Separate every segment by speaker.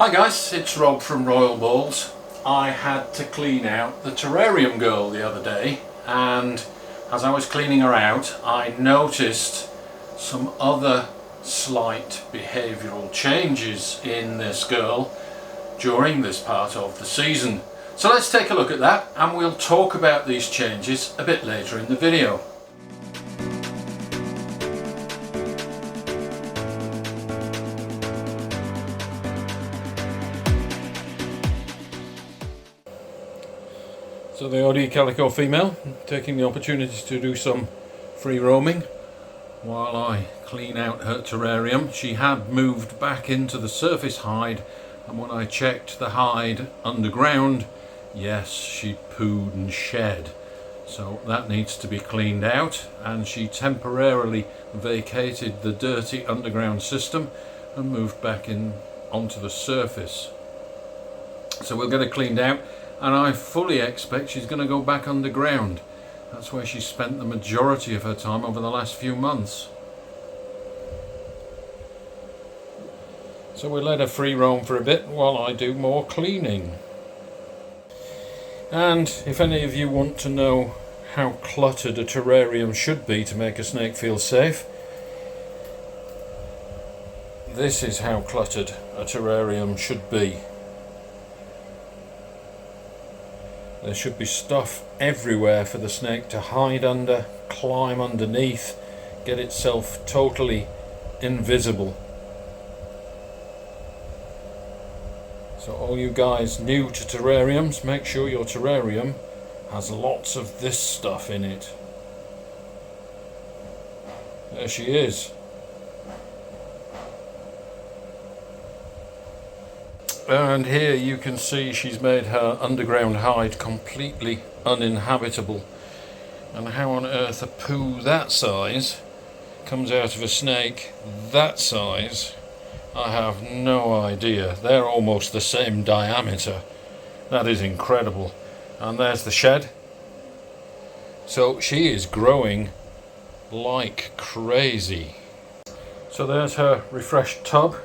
Speaker 1: Hi guys, it's Rob from Royal Balls. I had to clean out the terrarium girl the other day, and as I was cleaning her out I noticed some other slight behavioural changes in this girl during this part of the season. So let's take a look at that, and we'll talk about these changes a bit later in the video. So the OD Calico female taking the opportunity to do some free roaming while I clean out her terrarium. She had moved back into the surface hide, and when I checked the hide underground, yes, she pooed and shed. So that needs to be cleaned out, and she temporarily vacated the dirty underground system and moved back in onto the surface. So we'll get her cleaned out, and I fully expect she's going to go back underground. That's where she spent the majority of her time over the last few months. So we'll let her free roam for a bit while I do more cleaning. And if any of you want to know how cluttered a terrarium should be to make a snake feel safe, this is how cluttered a terrarium should be. There should be stuff everywhere for the snake to hide under, climb underneath, get itself totally invisible. So all you guys new to terrariums, make sure your terrarium has lots of this stuff in it. There she is. And here you can see she's made her underground hide completely uninhabitable. And how on earth a poo that size comes out of a snake that size, I have no idea. They're almost the same diameter. That is incredible. And there's the shed. So she is growing like crazy. So there's her refreshed tub.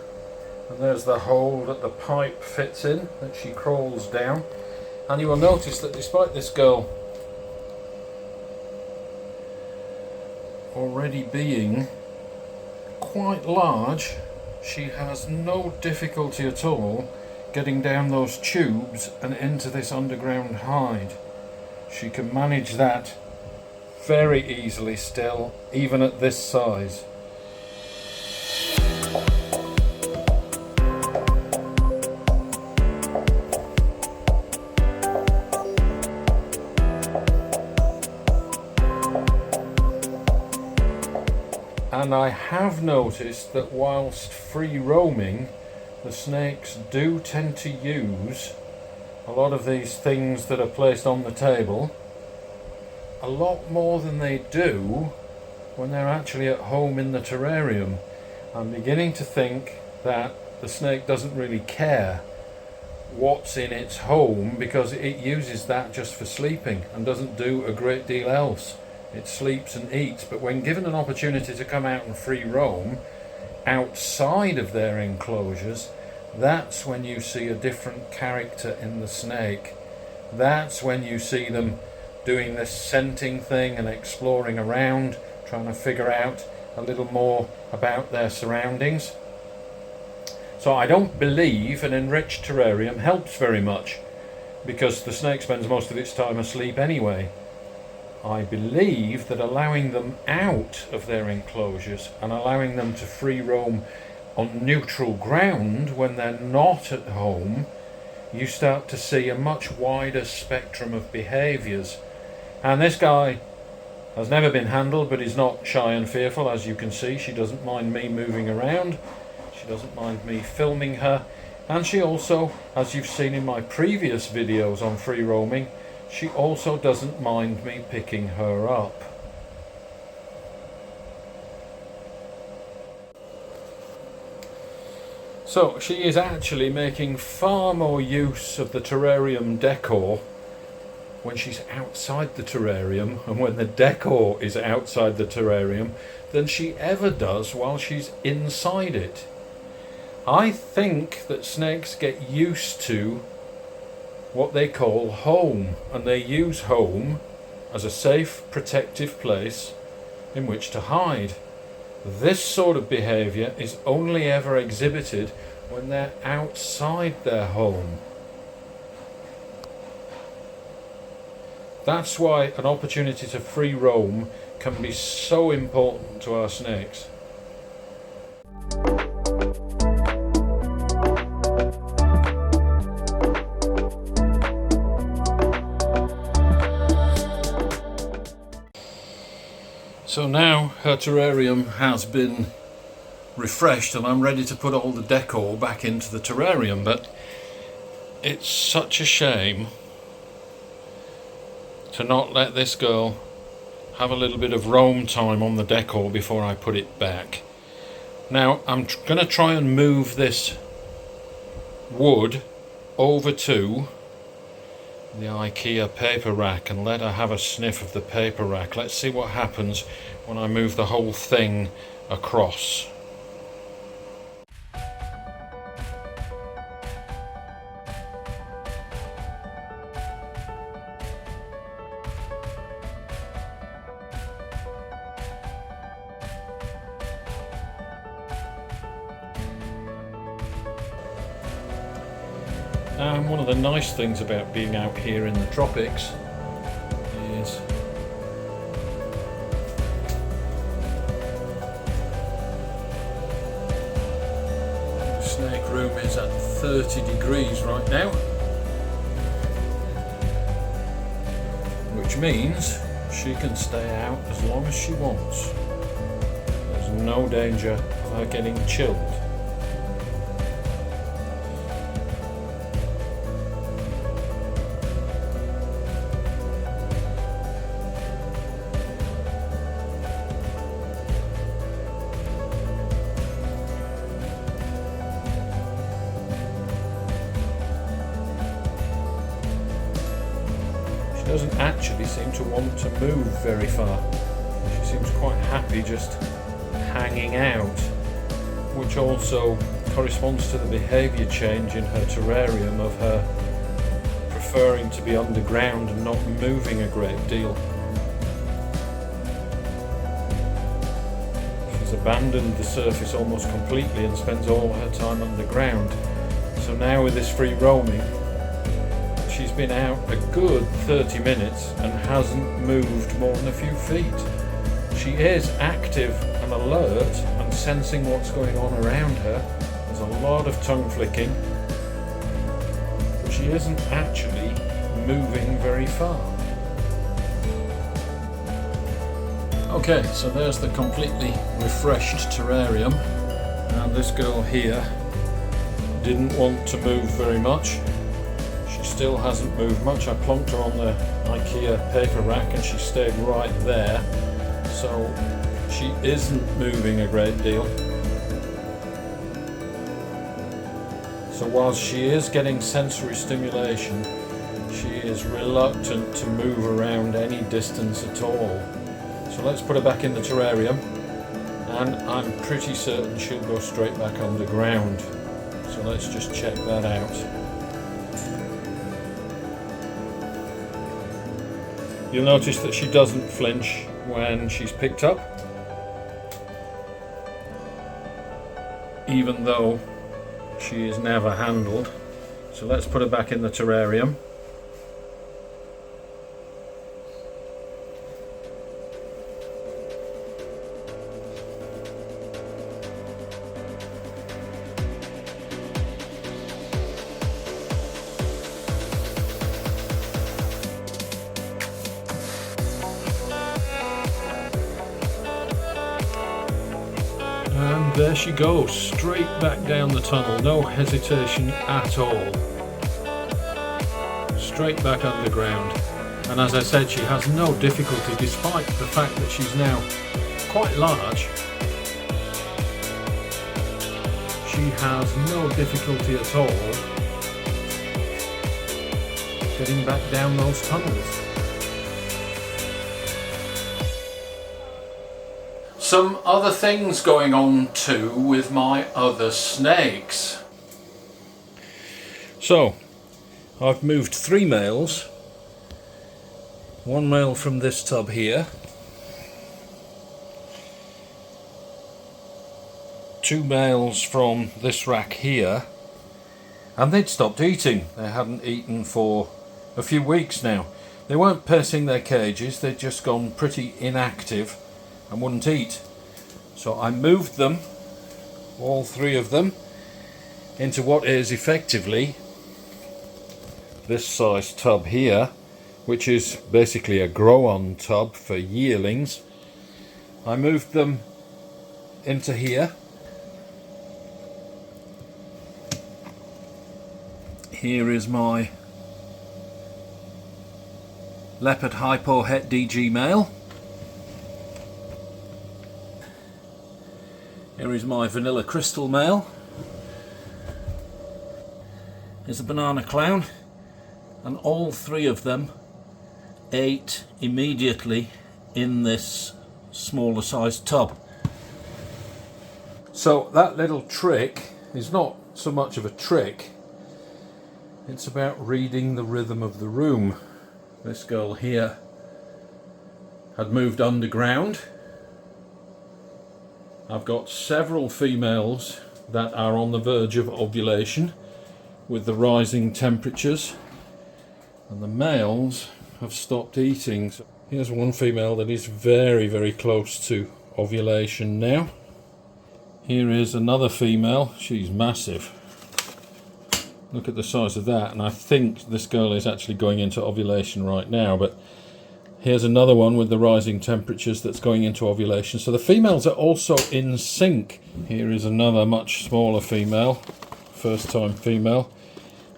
Speaker 1: And there's the hole that the pipe fits in, that she crawls down. And you will notice that despite this girl already being quite large, she has no difficulty at all getting down those tubes and into this underground hide. She can manage that very easily still, even at this size. And I have noticed that whilst free roaming, the snakes do tend to use a lot of these things that are placed on the table a lot more than they do when they're actually at home in the terrarium. I'm beginning to think that the snake doesn't really care what's in its home, because it uses that just for sleeping and doesn't do a great deal else. It sleeps and eats, but when given an opportunity to come out and free roam outside of their enclosures, that's when you see a different character in the snake. That's when you see them doing this scenting thing and exploring around, trying to figure out a little more about their surroundings. So I don't believe an enriched terrarium helps very much, because the snake spends most of its time asleep anyway. I believe that allowing them out of their enclosures and allowing them to free roam on neutral ground when they're not at home, you start to see a much wider spectrum of behaviours. And this guy has never been handled, but is not shy and fearful. As you can see, she doesn't mind me moving around, she doesn't mind me filming her, and she also, as you've seen in my previous videos on free roaming, she also doesn't mind me picking her up. So she is actually making far more use of the terrarium decor when she's outside the terrarium and when the decor is outside the terrarium than she ever does while she's inside it. I think that snakes get used to what they call home, and they use home as a safe, protective place in which to hide. This sort of behaviour is only ever exhibited when they're outside their home. That's why an opportunity to free roam can be so important to our snakes. So now her terrarium has been refreshed and I'm ready to put all the decor back into the terrarium, but it's such a shame to not let this girl have a little bit of roam time on the decor before I put it back. Now I'm going to try and move this wood over to the IKEA paper rack and let her have a sniff of the paper rack. Let's see what happens when I move the whole thing across. And one of the nice things about being out here in the tropics is the snake room is at 30 degrees right now, which means she can stay out as long as she wants. There's no danger of her getting chilled. Doesn't actually seem to want to move very far. She seems quite happy just hanging out, which also corresponds to the behaviour change in her terrarium of her preferring to be underground and not moving a great deal. She's abandoned the surface almost completely and spends all her time underground. So now with this free roaming, she's been out a good 30 minutes and hasn't moved more than a few feet. She is active and alert and sensing what's going on around her. There's a lot of tongue flicking, but she isn't actually moving very far. Okay, so there's the completely refreshed terrarium, and this girl here didn't want to move very much. Still hasn't moved much. I plonked her on the IKEA paper rack and she stayed right there, so she isn't moving a great deal. So whilst she is getting sensory stimulation, she is reluctant to move around any distance at all. So let's put her back in the terrarium, and I'm pretty certain she'll go straight back underground. So let's just check that out. You'll notice that she doesn't flinch when she's picked up, even though she is never handled. So let's put her back in the terrarium. And there she goes, straight back down the tunnel, no hesitation at all. Straight back underground. And as I said, she has no difficulty, despite the fact that she's now quite large. She has no difficulty at all getting back down those tunnels. some other things going on too with my other snakes. So I've moved 3 males, 1 male from this tub here, 2 males from this rack here, and they'd stopped eating. They hadn't eaten for a few weeks now. They weren't pacing their cages, they'd just gone pretty inactive and wouldn't eat. So I moved them, all 3 of them, into what is effectively this size tub here, which is basically a grow-on tub for yearlings. I moved them into here. Here is my leopard hypo het DG male. Here is my vanilla crystal male. Here's a banana clown, and all 3 of them ate immediately in this smaller sized tub. So that little trick is not so much of a trick, it's about reading the rhythm of the room. This girl here had moved underground. I've got several females that are on the verge of ovulation with the rising temperatures, and the males have stopped eating. So here's one female that is very, very close to ovulation now. Here is another female, she's massive. Look at the size of that, and I think this girl is actually going into ovulation right now, but here's another one with the rising temperatures that's going into ovulation. So the females are also in sync. Here is another much smaller female, first time female,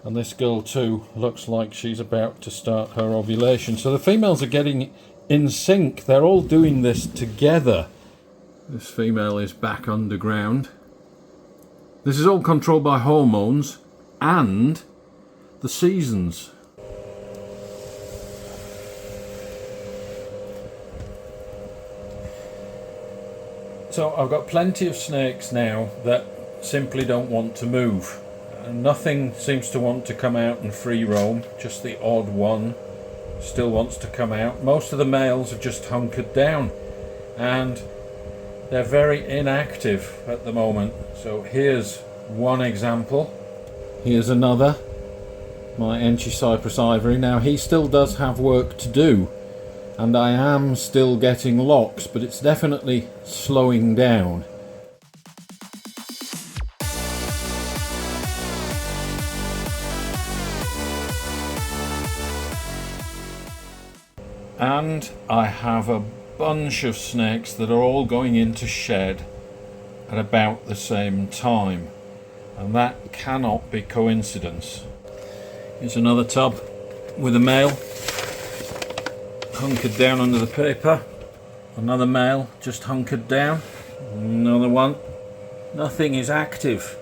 Speaker 1: and this girl too looks like she's about to start her ovulation. So the females are getting in sync, they're all doing this together. This female is back underground. This is all controlled by hormones and the seasons. So I've got plenty of snakes now that simply don't want to move. Nothing seems to want to come out and free roam, just the odd one still wants to come out. Most of the males have just hunkered down and they're very inactive at the moment. So here's one example. Here's another, my Enchi-Cypress Ivory. Now he still does have work to do, and I am still getting locks, but it's definitely slowing down. And I have a bunch of snakes that are all going into shed at about the same time. And that cannot be coincidence. Here's another tub with a male hunkered down under the paper. Another male just hunkered down. Another one. Nothing is active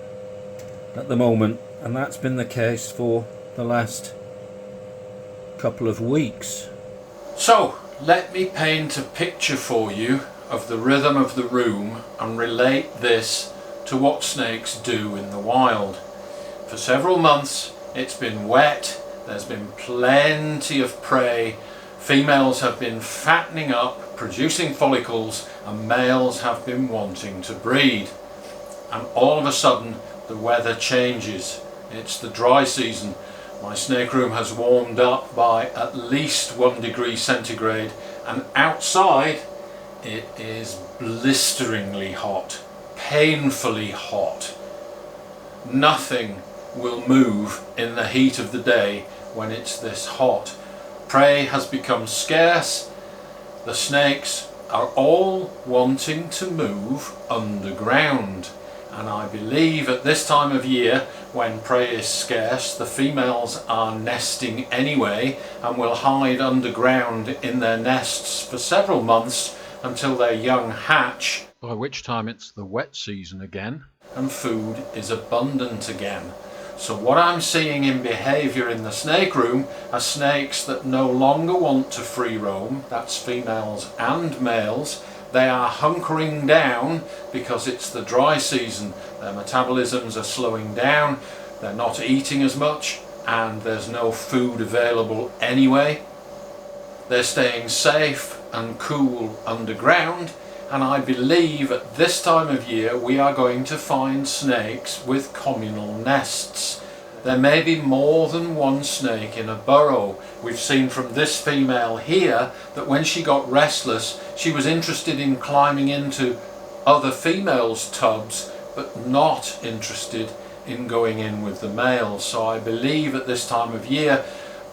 Speaker 1: at the moment, and that's been the case for the last couple of weeks. So let me paint a picture for you of the rhythm of the room and relate this to what snakes do in the wild. For several months it's been wet, there's been plenty of prey, females have been fattening up, producing follicles, and males have been wanting to breed. And all of a sudden the weather changes. It's the dry season. My snake room has warmed up by at least 1 degree centigrade, and outside it is blisteringly hot. Painfully hot. Nothing will move in the heat of the day when it's this hot. Prey has become scarce. The snakes are all wanting to move underground, and I believe at this time of year when prey is scarce, the females are nesting anyway and will hide underground in their nests for several months until their young hatch, by which time it's the wet season again and food is abundant again. So what I'm seeing in behaviour in the snake room are snakes that no longer want to free roam, that's females and males, They are hunkering down because it's the dry season. Their metabolisms are slowing down, they're not eating as much, and there's no food available anyway. They're staying safe and cool underground, and I believe at this time of year we are going to find snakes with communal nests. There may be more than one snake in a burrow. We've seen from this female here that when she got restless, she was interested in climbing into other females' tubs, but not interested in going in with the males. So I believe at this time of year,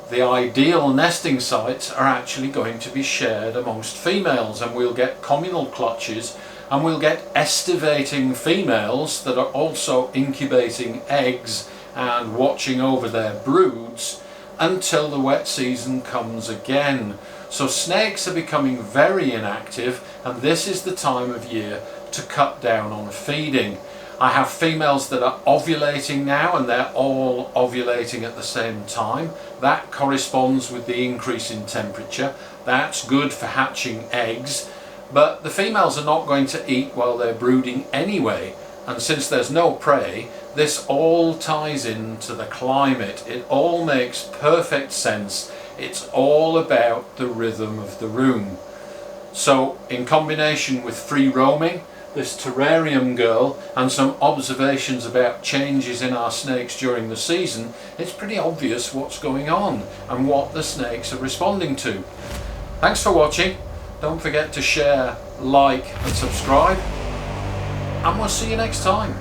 Speaker 1: the ideal nesting sites are actually going to be shared amongst females, and we'll get communal clutches, and we'll get estivating females that are also incubating eggs and watching over their broods until the wet season comes again. So snakes are becoming very inactive, and this is the time of year to cut down on feeding. I have females that are ovulating now, and they're all ovulating at the same time. That corresponds with the increase in temperature. That's good for hatching eggs, but the females are not going to eat while they're brooding anyway. And since there's no prey, this all ties into the climate. It all makes perfect sense. It's all about the rhythm of the room. So in combination with free roaming, this terrarium girl, and some observations about changes in our snakes during the season, it's pretty obvious what's going on and what the snakes are responding to. Thanks for watching. Don't forget to share, like and subscribe, and we'll see you next time.